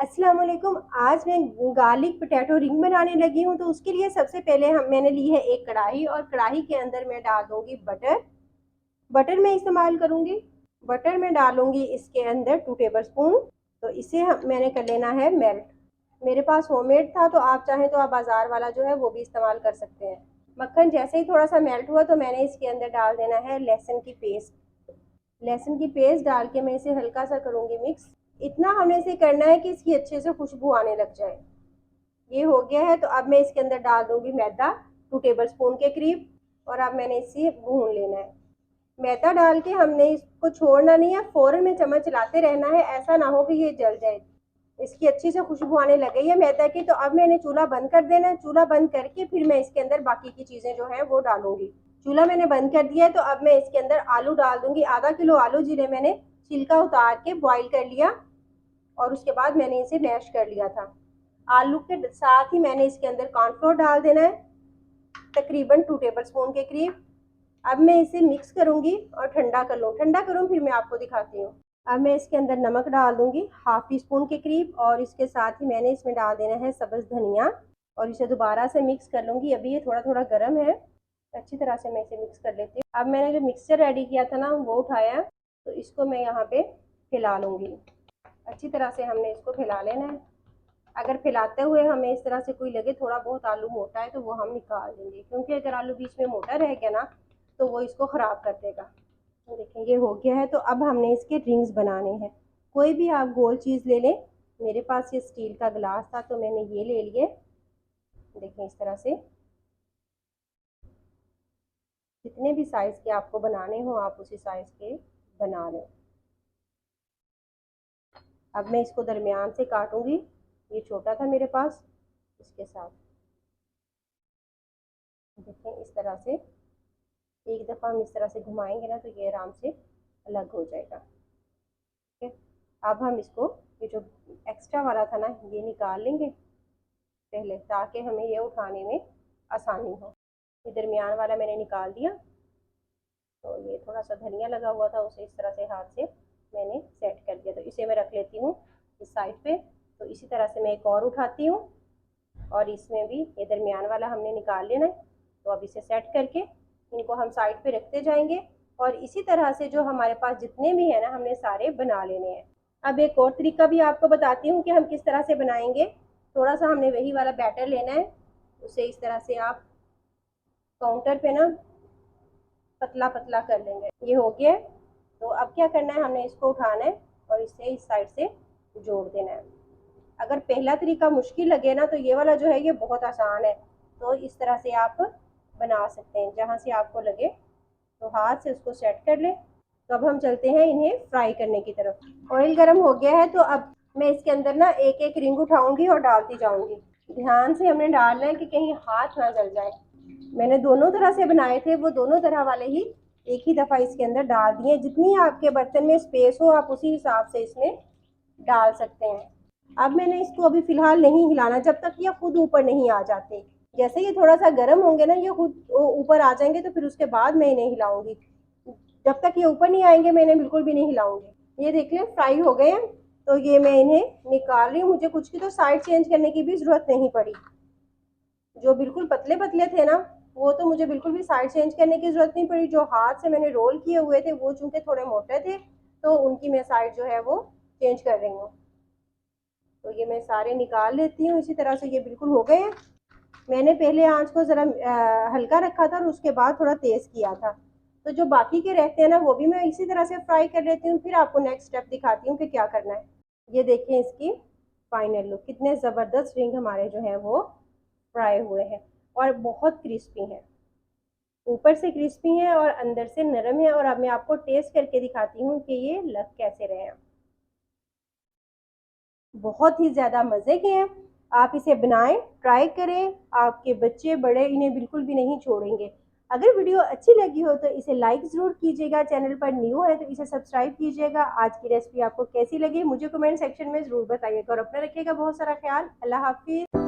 अस्सलाम वालेकुम। आज मैं गार्लिक पोटैटो रिंग बनाने लगी हूँ। तो उसके लिए सबसे पहले मैंने ली है एक कढ़ाई, और कढ़ाई के अंदर मैं डाल दूंगी बटर। बटर मैं इस्तेमाल करूंगी। बटर में डालूंगी इसके अंदर 2 टेबल स्पून। तो इसे मैंने कर लेना है मेल्ट। मेरे पास होममेड था, तो आप चाहें तो आप बाजार वाला जो है वो भी इस्तेमाल कर सकते हैं। मक्खन जैसे ही थोड़ा सा मेल्ट हुआ तो मैंने इसके अंदर डाल देना है लहसुन की पेस्ट। लहसुन की पेस्ट डाल के मैं इसे हल्का सा करूंगी मिक्स। इतना हमें इसे करना है कि इसकी अच्छे से खुशबू आने लग जाए। ये हो गया है, तो अब मैं इसके अंदर डाल दूंगी मैदा 2 टेबल स्पून के करीब। और अब मैंने इसे भून लेना है। मैदा डाल के हमने इसको छोड़ना नहीं है, फौरन में चम्मच चलाते रहना है, ऐसा ना हो कि ये जल जाए। इसकी अच्छी से खुशबू आने लग गई है मैदा की। तो अब मैंने चूल्हा बंद कर देना है। चूल्हा बंद करके फिर मैं इसके अंदर बाकी की चीजें जो है वो डालूंगी। चूल्हा मैंने बंद कर दिया है, तो अब मैं इसके अंदर आलू डाल दूंगी। आधा किलो आलू जिन्हें मैंने छिलका उतार के बॉईल कर लिया, और उसके बाद मैंने इसे मैश कर लिया था। आलू के साथ ही मैंने इसके अंदर कॉर्नफ्लोर डाल देना है, तकरीबन 2 टेबल स्पून के करीब। अब मैं इसे मिक्स करूंगी और ठंडा कर लूँ। ठंडा करूँ फिर मैं आपको दिखाती हूँ। अब मैं इसके अंदर नमक डाल दूंगी ½ टी स्पून के करीब, और इसके साथ ही मैंने इसमें डाल देना है सब्ज धनिया, और इसे दोबारा से मिक्स कर लूंगी। अभी ये थोड़ा थोड़ा गर्म है, अच्छी तरह से मैं इसे मिक्स कर लेती हूँ। अब मैंने जो मिक्सचर रेडी किया था ना वो उठाया, तो इसको मैं यहाँ पे फैला लूंगी। अच्छी तरह से हमने इसको फैला लेना है। अगर फैलाते हुए हमें इस तरह से कोई लगे थोड़ा बहुत आलू मोटा है, तो वो हम निकाल देंगे, क्योंकि अगर आलू बीच में मोटा रह गया ना तो वो इसको ख़राब कर देगा। तो देखें ये हो गया है। तो अब हमने इसके रिंग्स बनाने हैं। कोई भी आप गोल चीज़ ले लें। मेरे पास ये स्टील का गिलास था, तो मैंने ये ले लिए। देखें इस तरह से जितने भी साइज़ के आपको बनाने हो आप उसी साइज़ के बना लें। अब मैं इसको दरमियान से काटूंगी। ये छोटा था मेरे पास, इसके साथ देखें इस तरह से एक दफ़ा हम इस तरह से घुमाएंगे ना, तो ये आराम से अलग हो जाएगा। ठीक है, अब हम इसको ये जो एक्स्ट्रा वाला था ना ये निकाल लेंगे पहले, ताकि हमें ये उठाने में आसानी हो। ये दरमियान वाला मैंने निकाल दिया। तो ये थोड़ा सा धनिया लगा हुआ था, उसे इस तरह से हाथ से मैंने सेट कर दिया। तो इसे मैं रख लेती हूँ इस साइड पे। तो इसी तरह से मैं एक और उठाती हूँ, और इसमें भी ये दरमियान वाला हमने निकाल लेना है। तो अब इसे सेट करके इनको हम साइड पे रखते जाएंगे, और इसी तरह से जो हमारे पास जितने भी हैं ना हमने सारे बना लेने हैं। अब एक और तरीका भी आपको बताती हूँ कि हम किस तरह से बनाएंगे। थोड़ा सा हमने वही वाला बैटर लेना है, उसे इस तरह से आप काउंटर पे ना पतला पतला कर लेंगे। ये हो गया। तो अब क्या करना है, हमने इसको उठाना है और इसे इस साइड से जोड़ देना है। अगर पहला तरीका मुश्किल लगे ना, तो ये वाला जो है ये बहुत आसान है। तो इस तरह से आप बना सकते हैं, जहाँ से आपको लगे तो हाथ से उसको सेट कर लें। तो अब हम चलते हैं इन्हें फ्राई करने की तरफ। ऑयल गर्म हो गया है, तो अब मैं इसके अंदर ना एक एक रिंग उठाऊंगी और डालती जाऊंगी। ध्यान से हमने डालना है कि कहीं हाथ ना जल जाए। मैंने दोनों तरह से बनाए थे, वो दोनों तरह वाले ही एक ही दफ़ा इसके अंदर डाल दिए। जितनी आपके बर्तन में स्पेस हो आप उसी हिसाब से इसमें डाल सकते हैं। अब मैंने इसको अभी फ़िलहाल नहीं हिलाना जब तक ये खुद ऊपर नहीं आ जाते। जैसे ये थोड़ा सा गर्म होंगे ना, ये खुद ऊपर आ जाएंगे, तो फिर उसके बाद मैं इन्हें हिलाऊंगी। जब तक ये ऊपर नहीं आएंगे मैं इन्हें बिल्कुल भी नहीं हिलाऊंगी। ये देख लें फ्राई हो गए हैं, तो ये मैं इन्हें निकाल रही हूँ। मुझे कुछ की तो साइड चेंज करने की भी ज़रूरत नहीं पड़ी। जो बिल्कुल पतले पतले थे ना, वो तो मुझे बिल्कुल भी साइड चेंज करने की ज़रूरत नहीं पड़ी। जो हाथ से मैंने रोल किए हुए थे वो चूँकि थोड़े मोटे थे, तो उनकी मैं साइड जो है वो चेंज कर रही हूँ। तो ये मैं सारे निकाल लेती हूँ। इसी तरह से ये बिल्कुल हो गए हैं। मैंने पहले आंच को ज़रा हल्का रखा था और उसके बाद थोड़ा तेज़ किया था। तो जो बाकी के रहते हैं ना वो भी मैं इसी तरह से फ्राई कर लेती हूँ। फिर आपको नेक्स्ट स्टेप दिखाती हूँ कि क्या करना है। ये देखें इसकी फाइनल लुक, कितने ज़बरदस्त रिंग हमारे जो हैं वो फ्राई हुए हैं, और बहुत क्रिस्पी हैं। ऊपर से क्रिस्पी हैं और अंदर से नरम है। और अब मैं आपको टेस्ट करके दिखाती हूँ कि ये लग कैसे रहे हैं। बहुत ही ज़्यादा मज़े के हैं। आप इसे बनाएं, ट्राई करें। आपके बच्चे बड़े इन्हें बिल्कुल भी नहीं छोड़ेंगे। अगर वीडियो अच्छी लगी हो तो इसे लाइक ज़रूर कीजिएगा। चैनल पर न्यू है तो इसे सब्सक्राइब कीजिएगा। आज की रेसिपी आपको कैसी लगी मुझे कमेंट सेक्शन में ज़रूर बताइएगा, और अपना रखिएगा बहुत सारा ख्याल। अल्लाह हाफिज़।